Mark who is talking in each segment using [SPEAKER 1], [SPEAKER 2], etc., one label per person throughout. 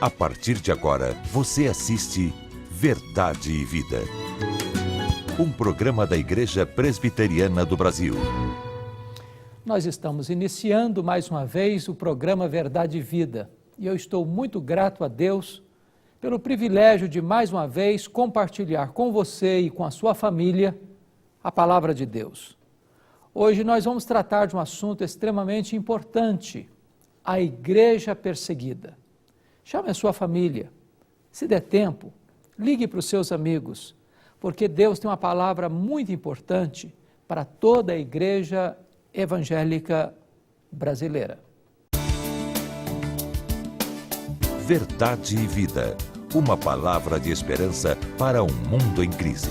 [SPEAKER 1] A partir de agora, você assiste Verdade e Vida. Um programa da Igreja Presbiteriana do Brasil.
[SPEAKER 2] Nós estamos iniciando mais uma vez o programa Verdade e Vida. E eu estou muito grato a Deus pelo privilégio de mais uma vez compartilhar com você e com a sua família a palavra de Deus. Hoje nós vamos tratar de um assunto extremamente importante, a igreja perseguida. Chame a sua família, se der tempo, ligue para os seus amigos, porque Deus tem uma palavra muito importante para toda a igreja evangélica brasileira.
[SPEAKER 1] Verdade e Vida. Uma palavra de esperança para um mundo em crise.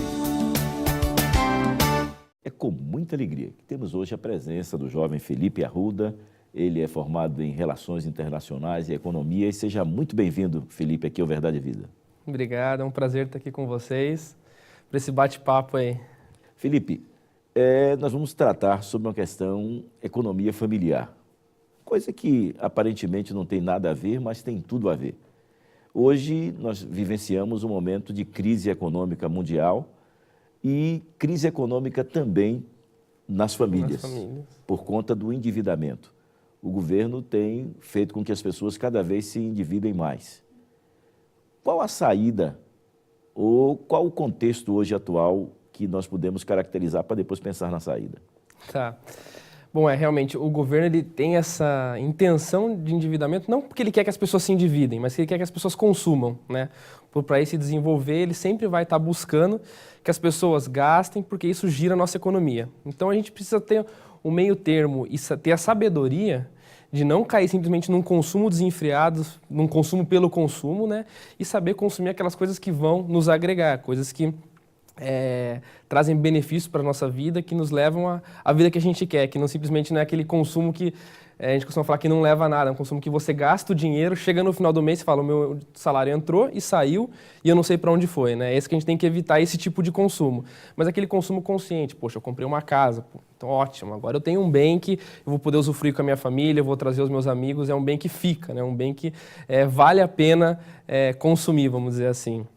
[SPEAKER 3] É com muita alegria que temos hoje a presença do jovem Felipe Arruda. Ele é formado em Relações Internacionais e Economia. E seja muito bem-vindo, Felipe, aqui ao Verdade e Vida.
[SPEAKER 4] Obrigado, é um prazer estar aqui com vocês, para esse bate-papo aí.
[SPEAKER 3] Felipe, nós vamos tratar sobre uma questão economia familiar. Coisa que aparentemente não tem nada a ver, mas tem tudo a ver. Hoje nós vivenciamos um momento de crise econômica mundial e crise econômica também nas famílias, por conta do endividamento. O governo tem feito com que as pessoas cada vez se endividem mais. Qual a saída ou qual o contexto hoje atual que nós podemos caracterizar para depois pensar na saída?
[SPEAKER 4] Tá. Bom, realmente, o governo ele tem essa intenção de endividamento, não porque ele quer que as pessoas se endividem, mas que ele quer que as pessoas consumam, né? Para isso se desenvolver, ele sempre vai estar buscando que as pessoas gastem, porque isso gira a nossa economia. Então, a gente precisa ter um meio termo e ter a sabedoria de não cair simplesmente num consumo desenfreado, num consumo pelo consumo, né? E saber consumir aquelas coisas que vão nos agregar, coisas que trazem benefícios para a nossa vida, que nos levam à vida que a gente quer, que não simplesmente não é aquele consumo que a gente costuma falar que não leva a nada, é um consumo que você gasta o dinheiro, chega no final do mês e fala, o meu salário entrou e saiu e eu não sei para onde foi, né? É esse que a gente tem que evitar, esse tipo de consumo. Mas aquele consumo consciente, poxa, eu comprei uma casa, pô, então ótimo, agora eu tenho um bem que eu vou poder usufruir com a minha família, eu vou trazer os meus amigos, é um bem que fica, né? Um bem que vale a pena consumir, vamos dizer assim.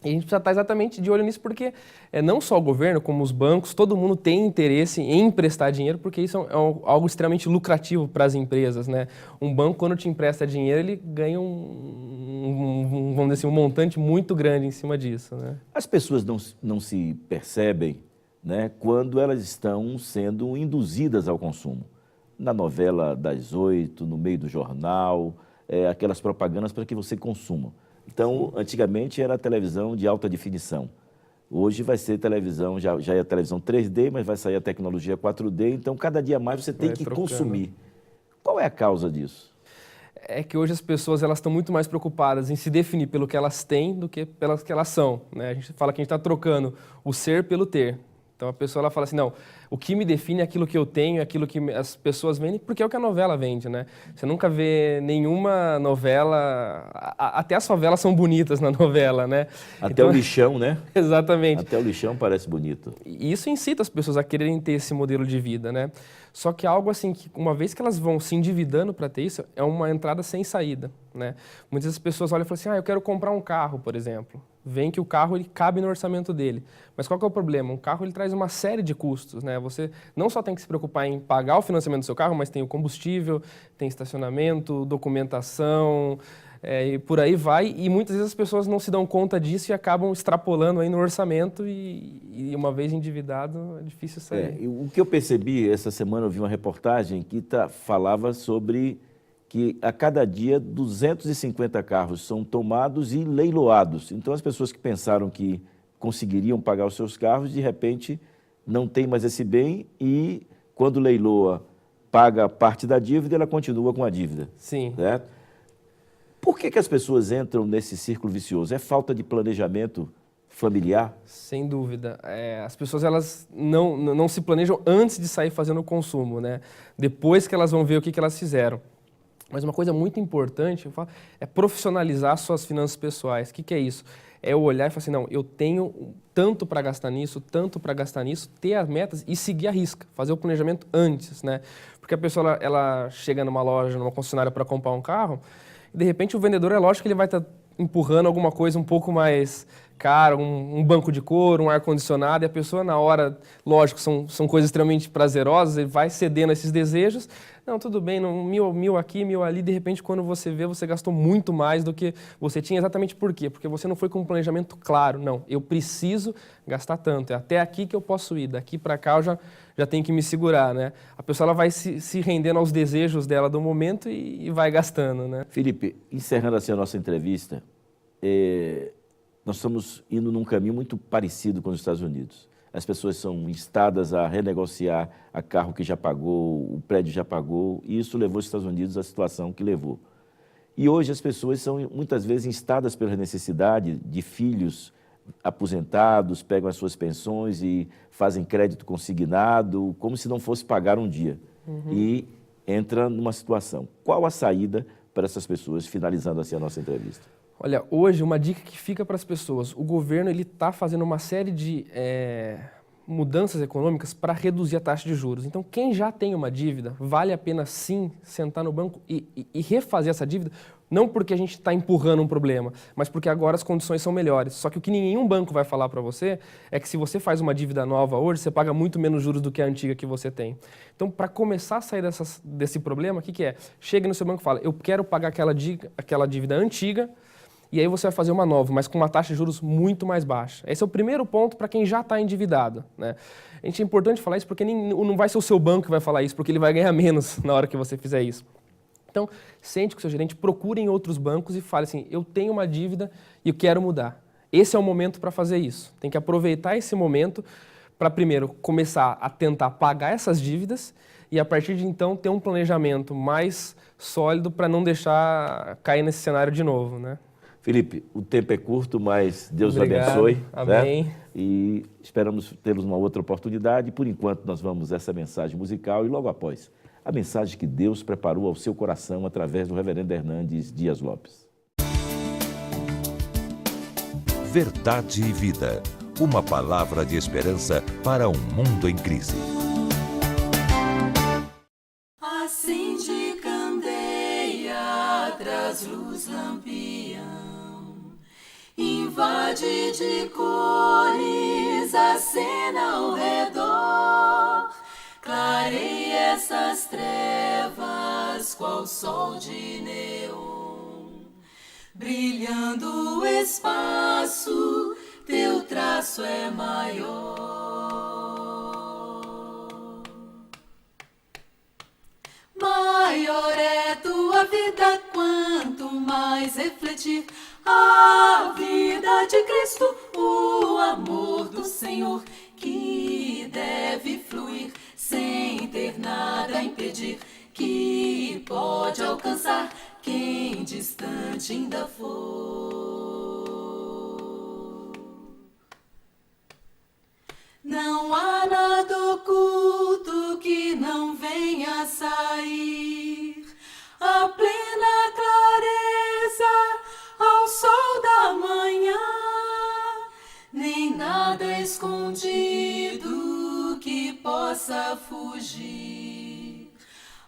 [SPEAKER 4] E a gente precisa estar exatamente de olho nisso porque não só o governo, como os bancos, todo mundo tem interesse em emprestar dinheiro porque isso é algo extremamente lucrativo para as empresas, né? Um banco, quando te empresta dinheiro, ele ganha vamos dizer assim, um montante muito grande em cima disso, né?
[SPEAKER 3] As pessoas não se percebem, né, quando elas estão sendo induzidas ao consumo. Na novela das 8, no meio do jornal, aquelas propagandas para que você consuma. Então, antigamente era televisão de alta definição. Hoje vai ser televisão, já é televisão 3D, mas vai sair a tecnologia 4D. Então, cada dia mais você tem que consumir. Qual é a causa disso?
[SPEAKER 4] É que hoje as pessoas elas estão muito mais preocupadas em se definir pelo que elas têm do que pelas que elas são, né? A gente fala que a gente está trocando o ser pelo ter. Então, a pessoa ela fala assim, não, o que me define é aquilo que eu tenho, é aquilo que as pessoas vendem, porque é o que a novela vende, né? Você nunca vê nenhuma novela, até as favelas são bonitas na novela, né?
[SPEAKER 3] Até
[SPEAKER 4] então,
[SPEAKER 3] o lixão, né?
[SPEAKER 4] Exatamente.
[SPEAKER 3] Até o lixão parece bonito.
[SPEAKER 4] E isso incita as pessoas a quererem ter esse modelo de vida, né? Só que algo assim, que uma vez que elas vão se endividando para ter isso, é uma entrada sem saída, né? Muitas pessoas olham e falam assim, eu quero comprar um carro, por exemplo. Vem que o carro ele cabe no orçamento dele. Mas qual que é o problema? Um carro ele traz uma série de custos, né? Você não só tem que se preocupar em pagar o financiamento do seu carro, mas tem o combustível, tem estacionamento, documentação, e por aí vai. E muitas vezes as pessoas não se dão conta disso e acabam extrapolando aí no orçamento e uma vez endividado é difícil sair.
[SPEAKER 3] O que eu percebi essa semana, eu vi uma reportagem que falava sobre que a cada dia 250 carros são tomados e leiloados. Então, as pessoas que pensaram que conseguiriam pagar os seus carros, de repente, não tem mais esse bem e, quando leiloa, paga parte da dívida, ela continua com a dívida.
[SPEAKER 4] Sim.
[SPEAKER 3] Certo? Por que as pessoas entram nesse círculo vicioso? É falta de planejamento familiar?
[SPEAKER 4] Sem dúvida. As pessoas elas não se planejam antes de sair fazendo o consumo, né? Depois que elas vão ver o que elas fizeram. Mas uma coisa muito importante é profissionalizar suas finanças pessoais. O que é isso? É eu olhar e falar assim, não, eu tenho tanto para gastar nisso, ter as metas e seguir a risca, fazer o planejamento antes, né? Porque a pessoa ela chega numa loja, numa concessionária para comprar um carro, de repente o vendedor, é lógico que ele vai estar empurrando alguma coisa um pouco mais cara, um banco de couro, um ar-condicionado, e a pessoa na hora, lógico, são coisas extremamente prazerosas, ele vai cedendo a esses desejos. Não, tudo bem, mil aqui, 1.000 ali, de repente quando você vê, você gastou muito mais do que você tinha. Exatamente por quê? Porque você não foi com um planejamento claro. Não, eu preciso gastar tanto, é até aqui que eu posso ir, daqui para cá eu já tenho que me segurar, né? A pessoa ela vai se rendendo aos desejos dela do momento e vai gastando, né?
[SPEAKER 3] Felipe, encerrando assim a nossa entrevista, nós estamos indo num caminho muito parecido com os Estados Unidos. As pessoas são instadas a renegociar a carro que já pagou, o prédio já pagou, e isso levou os Estados Unidos à situação que levou. E hoje as pessoas são muitas vezes instadas pela necessidade de filhos aposentados, pegam as suas pensões e fazem crédito consignado, como se não fosse pagar um dia. E entra numa situação. Qual a saída para essas pessoas, finalizando assim a nossa entrevista?
[SPEAKER 4] Olha, hoje uma dica que fica para as pessoas, o governo está fazendo uma série de mudanças econômicas para reduzir a taxa de juros. Então, quem já tem uma dívida, vale a pena sim sentar no banco e refazer essa dívida, não porque a gente está empurrando um problema, mas porque agora as condições são melhores. Só que o que nenhum banco vai falar para você é que se você faz uma dívida nova hoje, você paga muito menos juros do que a antiga que você tem. Então, para começar a sair desse problema, o que é? Chega no seu banco e fala, eu quero pagar aquela dívida antiga, e aí você vai fazer uma nova, mas com uma taxa de juros muito mais baixa. Esse é o primeiro ponto para quem já está endividado, né? É importante falar isso porque não vai ser o seu banco que vai falar isso, porque ele vai ganhar menos na hora que você fizer isso. Então, sente com o seu gerente, procure em outros bancos e fale assim, eu tenho uma dívida e eu quero mudar. Esse é o momento para fazer isso. Tem que aproveitar esse momento para, primeiro, começar a tentar pagar essas dívidas e, a partir de então, ter um planejamento mais sólido para não deixar cair nesse cenário de novo, né?
[SPEAKER 3] Felipe, o tempo é curto, mas Deus o
[SPEAKER 4] Obrigado.
[SPEAKER 3] abençoe.
[SPEAKER 4] Amém.
[SPEAKER 3] Né? E esperamos termos uma outra oportunidade. Por enquanto, nós vamos essa mensagem musical e logo após, a mensagem que Deus preparou ao seu coração através do reverendo Hernandes Dias Lopes.
[SPEAKER 1] Verdade e vida. Uma palavra de esperança para um mundo em crise.
[SPEAKER 5] Acende candeia, traz luz lampião, invade de cores a cena ao redor, clareia essas trevas qual sol de neon, brilhando o espaço, teu traço é maior. Maior é tua vida, quanto mais refletir a vida de Cristo, o amor do Senhor que deve fluir sem ter nada a impedir, que pode alcançar quem distante ainda for. Não há nada oculto que não venha a sair, a plena clareza ao sol da manhã, nem nada escondido que possa fugir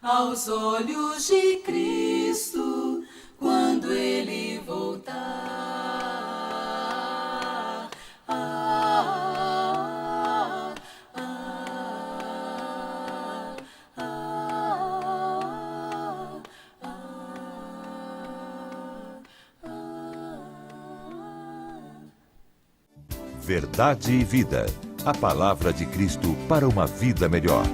[SPEAKER 5] aos olhos de Cristo quando Ele voltar.
[SPEAKER 1] Verdade e vida. A palavra de Cristo para uma vida melhor.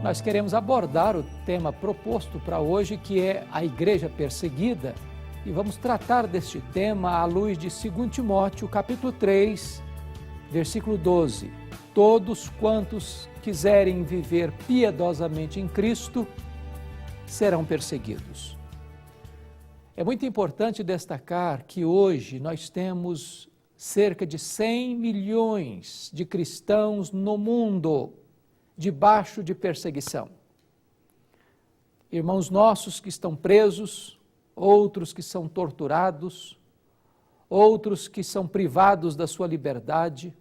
[SPEAKER 2] Nós queremos abordar o tema proposto para hoje, que é a igreja perseguida, e vamos tratar deste tema à luz de 2 Timóteo, capítulo 3, versículo 12. Todos quantos quiserem viver piedosamente em Cristo serão perseguidos. É muito importante destacar que hoje nós temos cerca de 100 milhões de cristãos no mundo debaixo de perseguição. Irmãos nossos que estão presos, outros que são torturados, outros que são privados da sua liberdade,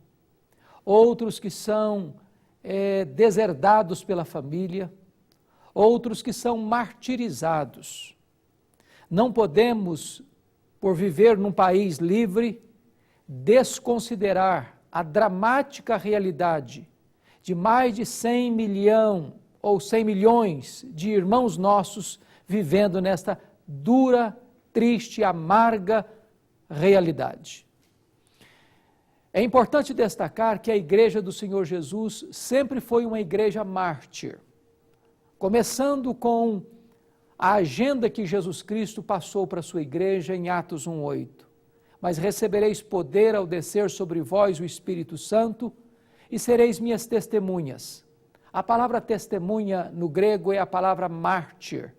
[SPEAKER 2] outros que são deserdados pela família, outros que são martirizados. Não podemos, por viver num país livre, desconsiderar a dramática realidade de mais de 100 milhões de irmãos nossos vivendo nesta dura, triste, amarga realidade. É importante destacar que a Igreja do Senhor Jesus sempre foi uma igreja mártir, começando com a agenda que Jesus Cristo passou para a sua igreja em Atos 1:8. Mas recebereis poder ao descer sobre vós o Espírito Santo e sereis minhas testemunhas. A palavra testemunha no grego é a palavra mártir.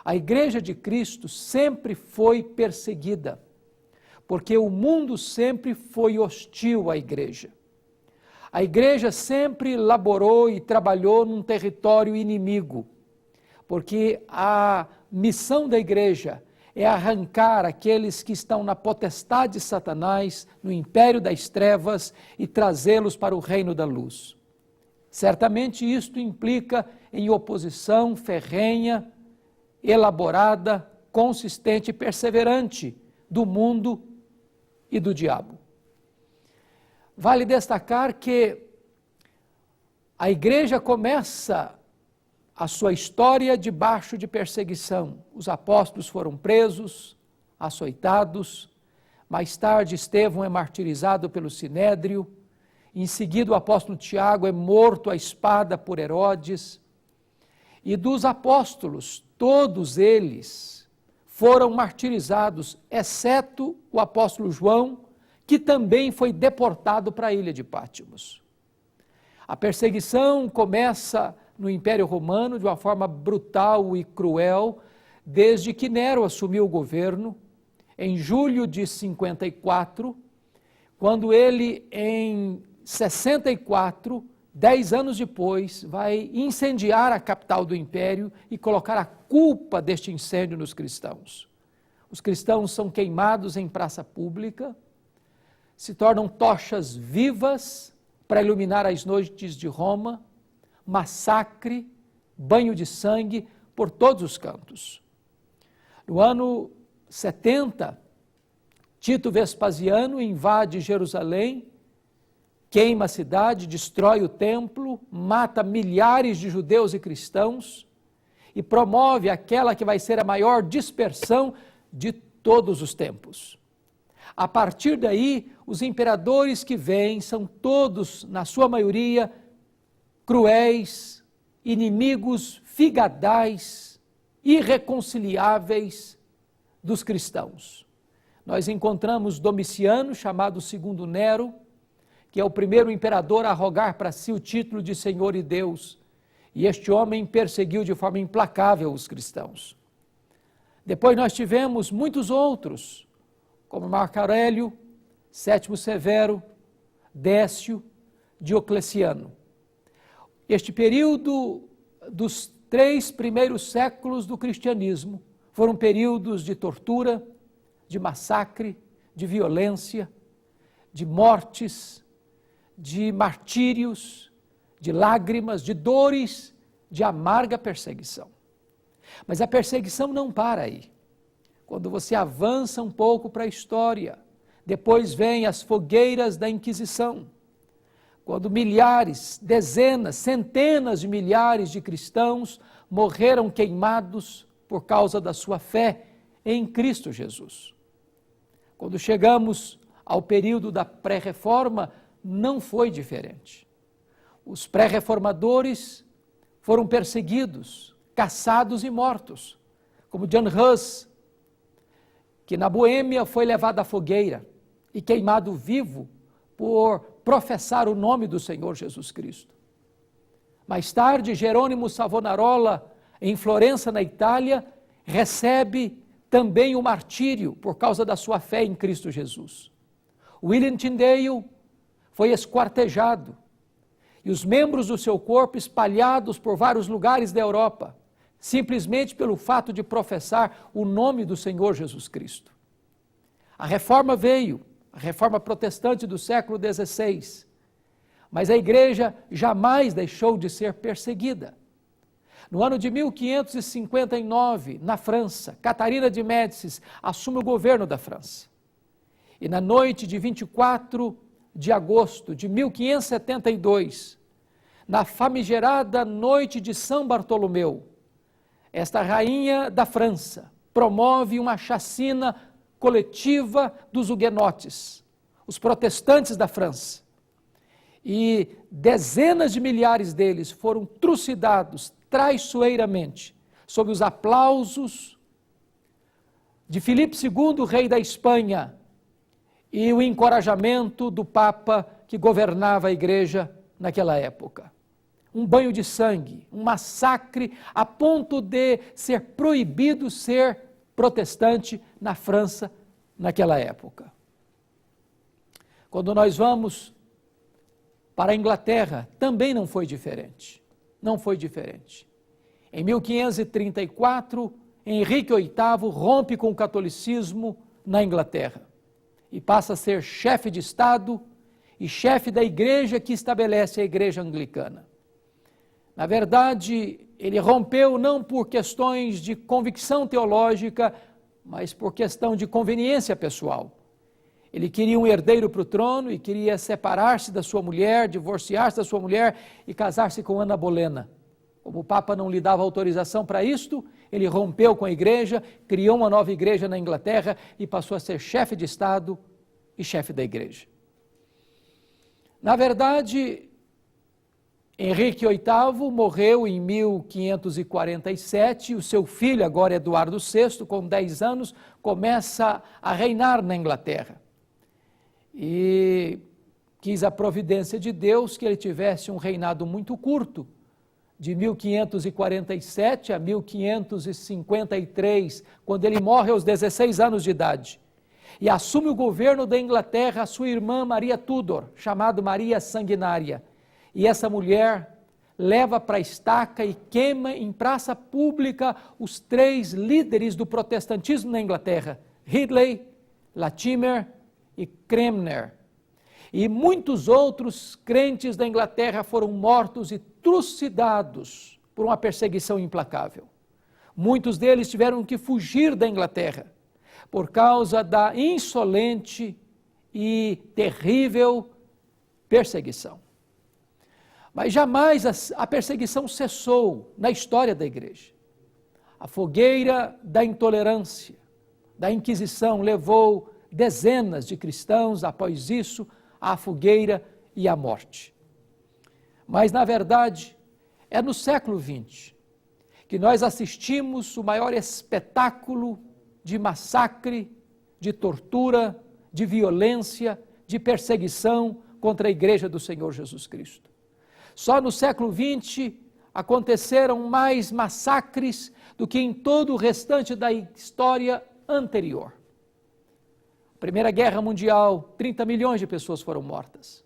[SPEAKER 2] A Igreja de Cristo sempre foi perseguida, porque o mundo sempre foi hostil à Igreja. A Igreja sempre laborou e trabalhou num território inimigo, porque a missão da Igreja é arrancar aqueles que estão na potestade de Satanás, no império das trevas, e trazê-los para o reino da luz. Certamente isto implica em oposição ferrenha, elaborada, consistente e perseverante do mundo e do diabo. Vale destacar que a Igreja começa a sua história debaixo de perseguição. Os apóstolos foram presos, açoitados, mais tarde Estevão é martirizado pelo Sinédrio, em seguida o apóstolo Tiago é morto à espada por Herodes, e dos apóstolos, todos eles foram martirizados, exceto o apóstolo João, que também foi deportado para a ilha de Pátimos. A perseguição começa no Império Romano de uma forma brutal e cruel, desde que Nero assumiu o governo, em julho de 54, quando ele, em 64, 10 anos depois, vai incendiar a capital do Império e colocar a culpa deste incêndio nos cristãos. Os cristãos são queimados em praça pública, se tornam tochas vivas para iluminar as noites de Roma, massacre, banho de sangue por todos os cantos. No ano 70, Tito Vespasiano invade Jerusalém, queima a cidade, destrói o templo, mata milhares de judeus e cristãos e promove aquela que vai ser a maior dispersão de todos os tempos. A partir daí, os imperadores que vêm são todos, na sua maioria, cruéis, inimigos figadais, irreconciliáveis dos cristãos. Nós encontramos Domiciano, chamado segundo Nero, que é o primeiro imperador a arrogar para si o título de Senhor e Deus, e este homem perseguiu de forma implacável os cristãos. Depois nós tivemos muitos outros, como Marco Aurélio, Sétimo Severo, Décio, Diocleciano. Este período dos 3 primeiros séculos do cristianismo foram períodos de tortura, de massacre, de violência, de mortes, de martírios, de lágrimas, de dores, de amarga perseguição. Mas a perseguição não para aí. Quando você avança um pouco para a história, depois vem as fogueiras da Inquisição, quando milhares, dezenas, centenas de milhares de cristãos morreram queimados por causa da sua fé em Cristo Jesus. Quando chegamos ao período da pré-reforma, não foi diferente. Os pré-reformadores foram perseguidos, caçados e mortos, como Jan Hus, que na Boêmia foi levado à fogueira e queimado vivo por professar o nome do Senhor Jesus Cristo. Mais tarde, Jerônimo Savonarola, em Florença, na Itália, recebe também o martírio por causa da sua fé em Cristo Jesus. William Tyndale foi esquartejado e os membros do seu corpo espalhados por vários lugares da Europa, simplesmente pelo fato de professar o nome do Senhor Jesus Cristo. A reforma veio, a reforma protestante do século XVI, Mas a igreja jamais deixou de ser perseguida. No ano de 1559, na França, Catarina de Médicis assume o governo da França. E na noite de 24 de agosto de 1572, na famigerada noite de São Bartolomeu, esta rainha da França promove uma chacina coletiva dos huguenotes, os protestantes da França. E dezenas de milhares deles foram trucidados traiçoeiramente, sob os aplausos de Filipe II, rei da Espanha, e o encorajamento do Papa que governava a igreja naquela época. Um banho de sangue, um massacre a ponto de ser proibido ser protestante na França naquela época. Quando nós vamos para a Inglaterra, também não foi diferente. Não foi diferente. Em 1534, Henrique VIII rompe com o catolicismo na Inglaterra e passa a ser chefe de Estado e chefe da igreja que estabelece a igreja anglicana. Na verdade, ele rompeu não por questões de convicção teológica, mas por questão de conveniência pessoal. Ele queria um herdeiro para o trono e queria separar-se da sua mulher, divorciar-se da sua mulher e casar-se com Ana Bolena. Como o Papa não lhe dava autorização para isto, ele rompeu com a igreja, criou uma nova igreja na Inglaterra e passou a ser chefe de Estado e chefe da igreja. Na verdade, Henrique VIII morreu em 1547, o seu filho, agora Eduardo VI, com 10 anos, começa a reinar na Inglaterra. E quis a providência de Deus que ele tivesse um reinado muito curto, de 1547 a 1553, quando ele morre aos 16 anos de idade. E assume o governo da Inglaterra a sua irmã Maria Tudor, chamada Maria Sanguinária. E essa mulher leva para a estaca e queima em praça pública os 3 líderes do protestantismo na Inglaterra, Ridley, Latimer e Cranmer. E muitos outros crentes da Inglaterra foram mortos e trucidados por uma perseguição implacável. Muitos deles tiveram que fugir da Inglaterra por causa da insolente e terrível perseguição. Mas jamais a perseguição cessou na história da igreja. A fogueira da intolerância, da Inquisição, levou dezenas de cristãos, após isso, à fogueira e à morte. Mas, na verdade, é no século XX que nós assistimos o maior espetáculo de massacre, de tortura, de violência, de perseguição contra a Igreja do Senhor Jesus Cristo. Só no século XX aconteceram mais massacres do que em todo o restante da história anterior. Primeira Guerra Mundial, 30 milhões de pessoas foram mortas.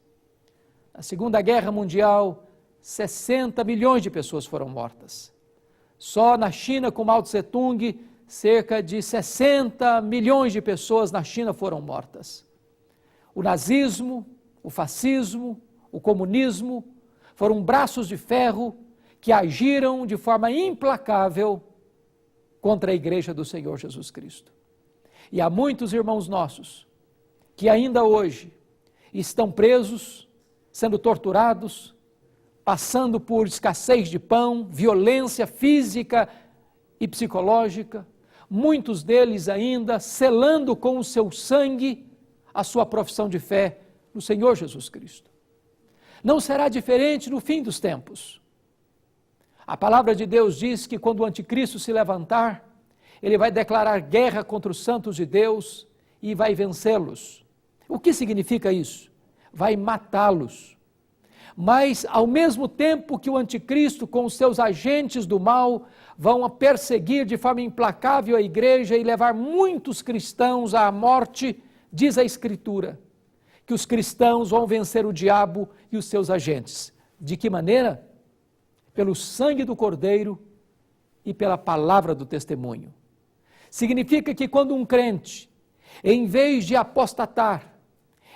[SPEAKER 2] Na Segunda Guerra Mundial, 60 milhões de pessoas foram mortas. Só na China, com Mao Tse-tung, cerca de 60 milhões de pessoas na China foram mortas. O nazismo, o fascismo, o comunismo foram braços de ferro que agiram de forma implacável contra a Igreja do Senhor Jesus Cristo. E há muitos irmãos nossos que ainda hoje estão presos, sendo torturados, passando por escassez de pão, violência física e psicológica, muitos deles ainda selando com o seu sangue a sua profissão de fé no Senhor Jesus Cristo. Não será diferente no fim dos tempos. A palavra de Deus diz que quando o anticristo se levantar, ele vai declarar guerra contra os santos de Deus e vai vencê-los. O que significa isso? Vai matá-los. Mas, ao mesmo tempo que o anticristo, com os seus agentes do mal, vão perseguir de forma implacável a igreja e levar muitos cristãos à morte, diz a Escritura, que os cristãos vão vencer o diabo e os seus agentes. De que maneira? Pelo sangue do Cordeiro e pela palavra do testemunho. Significa que quando um crente, em vez de apostatar,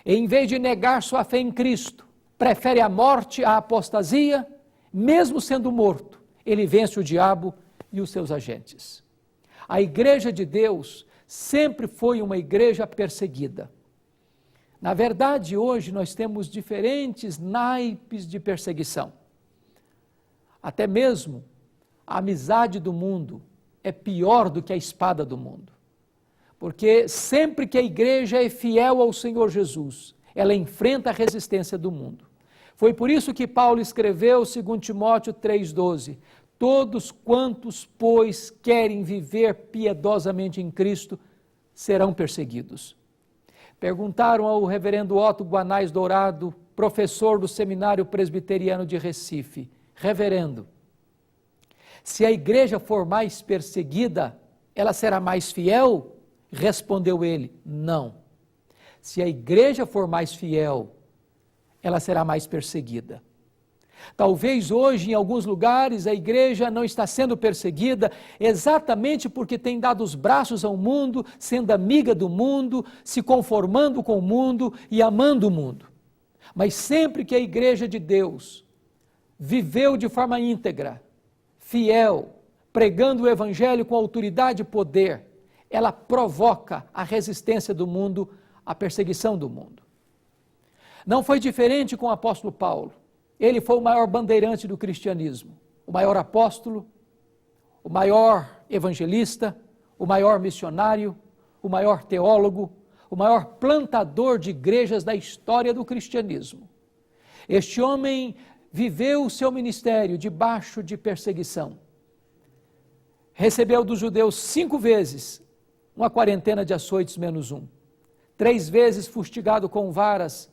[SPEAKER 2] em vez de negar sua fé em Cristo, prefere a morte à apostasia, mesmo sendo morto, ele vence o diabo e os seus agentes. A igreja de Deus sempre foi uma igreja perseguida. Na verdade, hoje nós temos diferentes naipes de perseguição. Até mesmo a amizade do mundo é pior do que a espada do mundo. Porque sempre que a igreja é fiel ao Senhor Jesus, ela enfrenta a resistência do mundo. Foi por isso que Paulo escreveu, 2 Timóteo 3,12, todos quantos, pois, querem viver piedosamente em Cristo, serão perseguidos. Perguntaram ao reverendo Otto Guanais Dourado, professor do Seminário Presbiteriano de Recife, reverendo, se a igreja for mais perseguida, ela será mais fiel? Respondeu ele, não. Se a igreja for mais fiel, ela será mais perseguida. Talvez hoje, em alguns lugares, a igreja não está sendo perseguida exatamente porque tem dado os braços ao mundo, sendo amiga do mundo, se conformando com o mundo e amando o mundo. Mas sempre que a igreja de Deus viveu de forma íntegra, fiel, pregando o evangelho com autoridade e poder, ela provoca a resistência do mundo, a perseguição do mundo. Não foi diferente com o apóstolo Paulo. Ele foi o maior bandeirante do cristianismo, o maior apóstolo, o maior evangelista, o maior missionário, o maior teólogo, o maior plantador de igrejas da história do cristianismo. Este homem viveu o seu ministério debaixo de perseguição. Recebeu dos judeus 5 vezes uma quarentena de açoites menos 1. 3 vezes fustigado com varas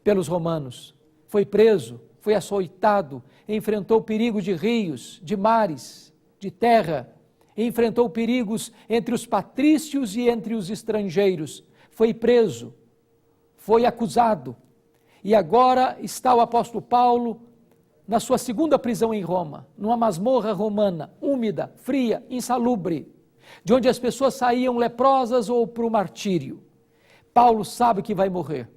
[SPEAKER 2] pelos romanos. Foi preso, foi açoitado, enfrentou perigos de rios, de mares, de terra, enfrentou perigos entre os patrícios e entre os estrangeiros. Foi preso, foi acusado. E agora está o apóstolo Paulo na sua 2ª prisão em Roma, numa masmorra romana, úmida, fria, insalubre, de onde as pessoas saíam leprosas ou para o martírio. Paulo sabe que vai morrer.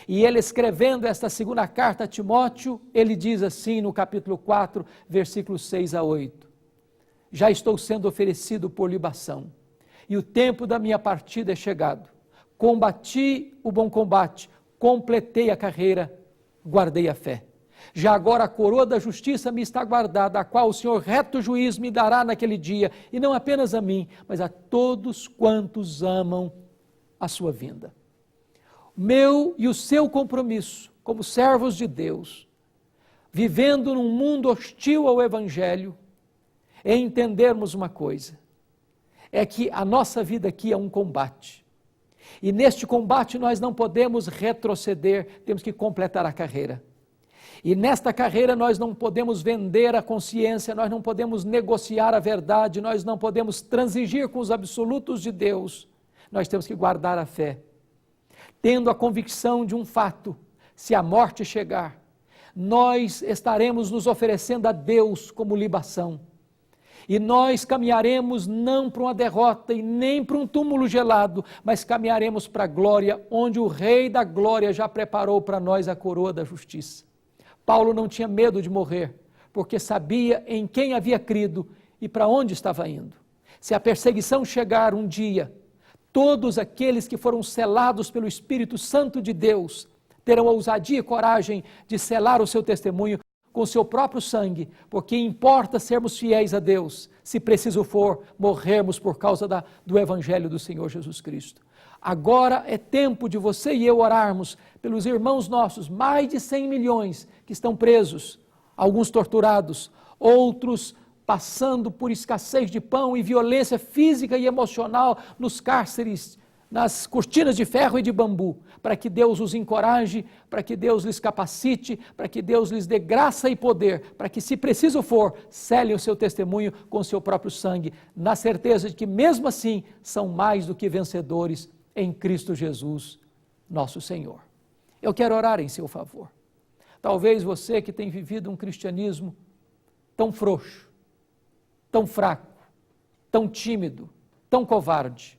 [SPEAKER 2] E ele, escrevendo esta 2ª carta a Timóteo, ele diz assim no capítulo 4, versículos 6 a 8. Já estou sendo oferecido por libação, e o tempo da minha partida é chegado. Combati o bom combate, completei a carreira, guardei a fé. Já agora a coroa da justiça me está guardada, a qual o Senhor reto juiz me dará naquele dia, e não apenas a mim, mas a todos quantos amam a sua vinda. Meu e o seu compromisso, como servos de Deus, vivendo num mundo hostil ao Evangelho, é entendermos uma coisa, é que a nossa vida aqui é um combate. E neste combate nós não podemos retroceder, temos que completar a carreira. E nesta carreira nós não podemos vender a consciência, nós não podemos negociar a verdade, nós não podemos transigir com os absolutos de Deus. Nós temos que guardar a fé, tendo a convicção de um fato: se a morte chegar, nós estaremos nos oferecendo a Deus como libação. E nós caminharemos não para uma derrota e nem para um túmulo gelado, mas caminharemos para a glória, onde o Rei da Glória já preparou para nós a coroa da justiça. Paulo não tinha medo de morrer, porque sabia em quem havia crido e para onde estava indo. Se a perseguição chegar um dia, todos aqueles que foram selados pelo Espírito Santo de Deus terão a ousadia e coragem de selar o seu testemunho com o seu próprio sangue, porque importa sermos fiéis a Deus, se preciso for, morrermos por causa do Evangelho do Senhor Jesus Cristo. Agora é tempo de você e eu orarmos pelos irmãos nossos, mais de 100 milhões que estão presos, alguns torturados, outros passando por escassez de pão e violência física e emocional nos cárceres, nas cortinas de ferro e de bambu, para que Deus os encoraje, para que Deus lhes capacite, para que Deus lhes dê graça e poder, para que, se preciso for, selem o seu testemunho com o seu próprio sangue, na certeza de que, mesmo assim, são mais do que vencedores em Cristo Jesus, nosso Senhor. Eu quero orar em seu favor. Talvez você que tem vivido um cristianismo tão frouxo, tão fraco, tão tímido, tão covarde,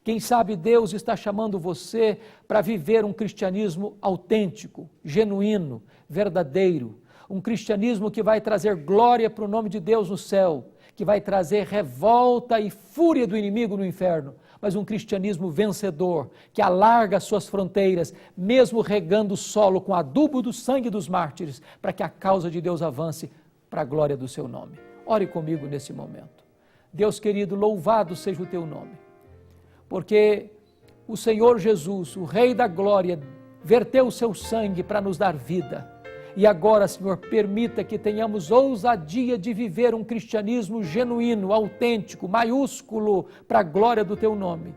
[SPEAKER 2] Quem sabe Deus está chamando você para viver um cristianismo autêntico, genuíno, verdadeiro. Um cristianismo que vai trazer glória para o nome de Deus no céu, que vai trazer revolta e fúria do inimigo no inferno, mas um cristianismo vencedor, que alarga as suas fronteiras, mesmo regando o solo com adubo do sangue dos mártires, para que a causa de Deus avance para a glória do seu nome. Ore comigo nesse momento. Deus querido, louvado seja o teu nome, porque o Senhor Jesus, o Rei da Glória, verteu o seu sangue para nos dar vida. E agora, Senhor, permita que tenhamos ousadia de viver um cristianismo genuíno, autêntico, maiúsculo, para a glória do teu nome.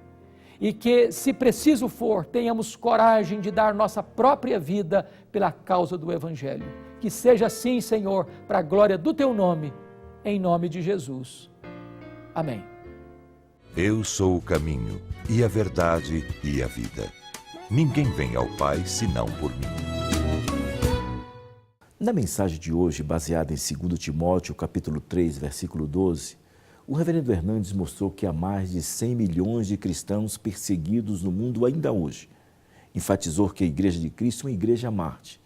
[SPEAKER 2] E que, se preciso for, tenhamos coragem de dar nossa própria vida pela causa do Evangelho. Que seja assim, Senhor, para a glória do teu nome, em nome de Jesus. Amém.
[SPEAKER 1] Eu sou o caminho, e a verdade, e a vida. Ninguém vem ao Pai senão por mim.
[SPEAKER 3] Na mensagem de hoje, baseada em 2 Timóteo, capítulo 3, versículo 12, o reverendo Hernandes mostrou que há mais de 100 milhões de cristãos perseguidos no mundo ainda hoje. Enfatizou que a Igreja de Cristo é uma igreja mártir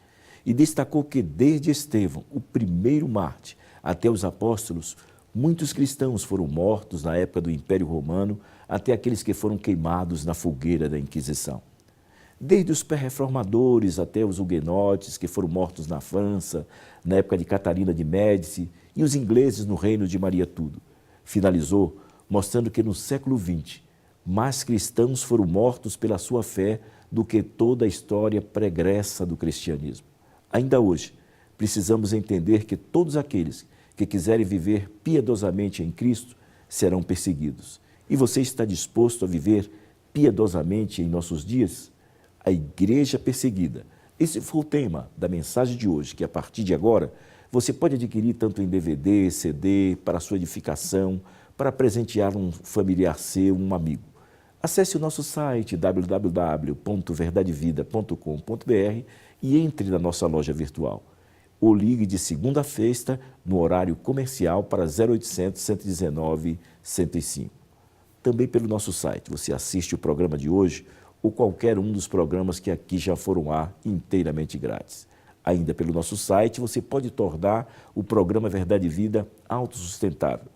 [SPEAKER 3] e destacou que desde Estevão, o primeiro mártir, até os apóstolos, muitos cristãos foram mortos na época do Império Romano, até aqueles que foram queimados na fogueira da Inquisição. Desde os pré-reformadores até os huguenotes que foram mortos na França, na época de Catarina de Médici, e os ingleses no reino de Maria Tudo. Finalizou mostrando que no século XX, mais cristãos foram mortos pela sua fé do que toda a história pregressa do cristianismo. Ainda hoje, precisamos entender que todos aqueles que quiserem viver piedosamente em Cristo serão perseguidos. E você está disposto a viver piedosamente em nossos dias? A Igreja Perseguida. Esse foi o tema da mensagem de hoje, que a partir de agora você pode adquirir tanto em DVD, CD, para sua edificação, para presentear um familiar seu, um amigo. Acesse o nosso site www.verdadevida.com.br e entre na nossa loja virtual. Ou ligue de segunda a sexta no horário comercial para 0800 119 105. Também pelo nosso site você assiste o programa de hoje ou qualquer um dos programas que aqui já foram ar inteiramente grátis. Ainda pelo nosso site você pode tornar o programa Verdade e Vida autossustentável.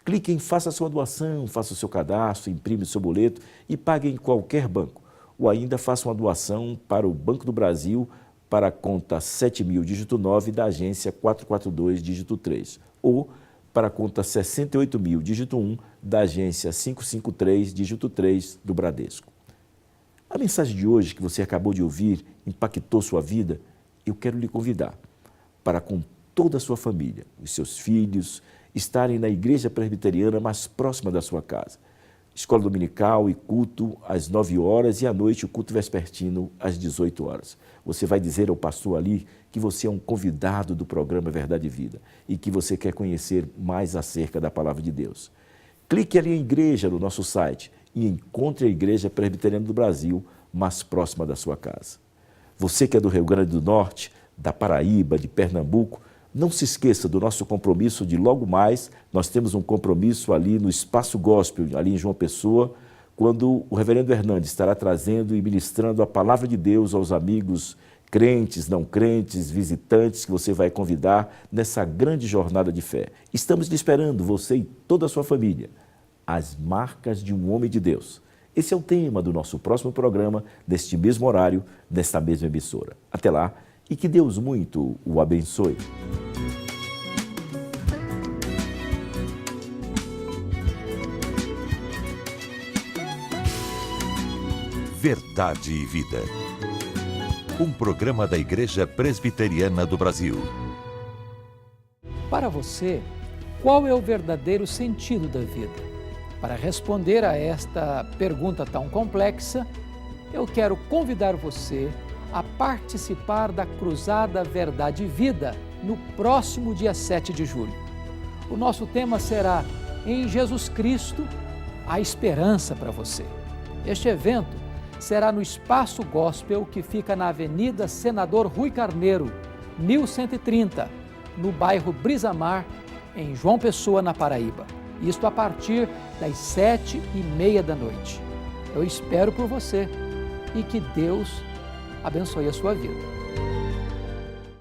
[SPEAKER 3] Clique em Faça a sua doação, faça o seu cadastro, imprime o seu boleto e pague em qualquer banco. Ou ainda faça uma doação para o Banco do Brasil, para a conta 7000, dígito 9, da agência 442, dígito 3. Ou para a conta 68.000, dígito 1, da agência 553, dígito 3, do Bradesco. A mensagem de hoje que você acabou de ouvir impactou sua vida. Eu quero lhe convidar para, com toda a sua família, os seus filhos, estarem na igreja presbiteriana mais próxima da sua casa. Escola dominical e culto às 9 horas e à noite o culto vespertino às 18 horas. Você vai dizer ao pastor ali que você é um convidado do programa Verdade e Vida e que você quer conhecer mais acerca da Palavra de Deus. Clique ali em Igreja no nosso site e encontre a Igreja Presbiteriana do Brasil mais próxima da sua casa. Você que é do Rio Grande do Norte, da Paraíba, de Pernambuco, não se esqueça do nosso compromisso de logo mais. Nós temos um compromisso ali no Espaço Gospel, ali em João Pessoa, quando o reverendo Hernandes estará trazendo e ministrando a Palavra de Deus aos amigos crentes, não crentes, visitantes que você vai convidar nessa grande jornada de fé. Estamos lhe esperando, você e toda a sua família. As marcas de um homem de Deus. Esse é o tema do nosso próximo programa, neste mesmo horário, nesta mesma emissora. Até lá, e que Deus muito o abençoe.
[SPEAKER 1] Verdade e Vida. Um programa da Igreja Presbiteriana do Brasil.
[SPEAKER 2] Para você, qual é o verdadeiro sentido da vida? Para responder a esta pergunta tão complexa, eu quero convidar você a participar da Cruzada Verdade e Vida no próximo dia 7 de julho. O nosso tema será Em Jesus Cristo, a esperança para você. Este evento será no Espaço Gospel, que fica na Avenida Senador Rui Carneiro, 1130, no bairro Brisamar, em João Pessoa, na Paraíba. Isto a partir das 7h30 da noite. Eu espero por você e que Deus abençoe a sua vida.